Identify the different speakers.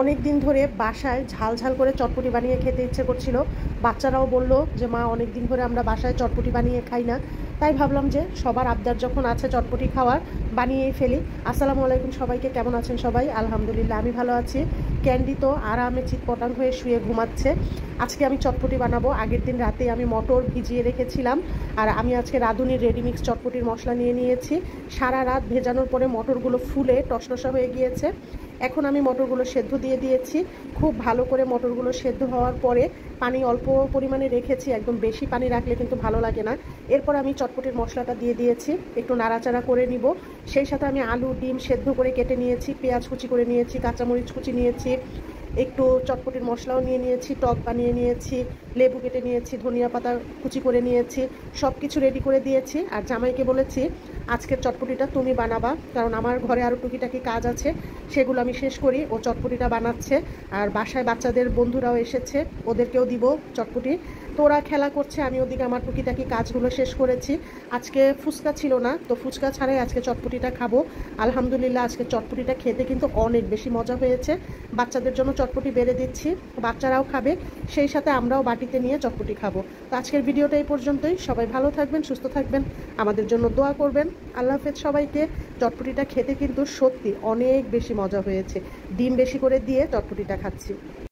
Speaker 1: অনেক দিন ধরে বাসায় ঝাল ঝাল করে চটপটি বানিয়ে খেতে ইচ্ছে করছিল। বাচ্চারাও বলল যে মা অনেক দিন ধরে আমরা বাসায় চটপটি বানিয়ে খাই না। তাই ভাবলাম যে সবার আবদার যখন আছে চটপটি খাওয়ার, বানিয়েই ফেলি। আসসালামু আলাইকুম সবাইকে, কেমন আছেন সবাই? আলহামদুলিল্লাহ আমি ভালো আছি। ক্যান্ডি তো আরামে চিৎপটাং হয়ে শুয়ে ঘুমাচ্ছে। আজকে আমি চটপটি বানাবো। আগের দিন রাতে আমি মটর ভিজিয়ে রেখেছিলাম, আর আমি আজকে রাঁধুনির রেডিমিক্স চটপটির মশলা নিয়ে নিয়েছি। সারা রাত ভেজানোর পরে মটরগুলো ফুলে টসটসা হয়ে গিয়েছে। এখন আমি মটরগুলো সেদ্ধ দিয়ে দিয়েছি। খুব ভালো করে মটরগুলো সেদ্ধ হওয়ার পরে পানি অল্প পরিমাণে রেখেছি, একদম বেশি পানি রাখলে কিন্তু ভালো লাগে না। এরপর আমি চটপটির মশলাটা দিয়ে দিয়েছি, একটু নাড়াচাড়া করে নিব। সেই সাথে আমি আলু ডিম সেদ্ধ করে কেটে নিয়েছি, পেঁয়াজ কুচি করে নিয়েছি, কাঁচামরিচ কুচি নিয়েছি, একটু চটপটির মশলাও নিয়ে নিয়েছি, টক বানিয়ে নিয়েছি, লেবু কেটে নিয়েছি, ধনিয়া পাতা কুচি করে নিয়েছি, সব কিছু রেডি করে দিয়েছি। আর জামাইকে বলেছি আজকের চটপটিটা তুমি বানাবা, কারণ আমার ঘরে আরও টুকিটাকি কাজ আছে, সেগুলো আমি শেষ করি। ও চটপটিটা বানাচ্ছে। আর বাসায় বাচ্চাদের বন্ধুরাও এসেছে, ওদেরকেও দিব চটপটি। তো ওরা খেলা করছে, আমি ওদিকে আমার টুকিটাকি কাজগুলো শেষ করেছি। আজকে ফুচকা ছিল না, তো ফুচকা ছাড়াই আজকে চটপটিটা খাবো। আলহামদুলিল্লাহ আজকে চটপটিটা খেতে কিন্তু অনেক বেশি মজা হয়েছে। বাচ্চাদের জন্য চটপটি বেড়ে দিচ্ছি, বাচ্চারাও খাবে, সেই সাথে আমরাও বাটিতে নিয়ে চটপটি খাবো। তো আজকের ভিডিওটা এই পর্যন্তই। সবাই ভালো থাকবেন, সুস্থ থাকবেন, আমাদের জন্য দোয়া করবেন। আল্লাহ হাফেজ সবাইকে। চটপটিটা খেতে কিন্তু সত্যি অনেক বেশি মজা হয়েছে। ডিম বেশি করে দিয়ে চটপটিটা খাচ্ছি।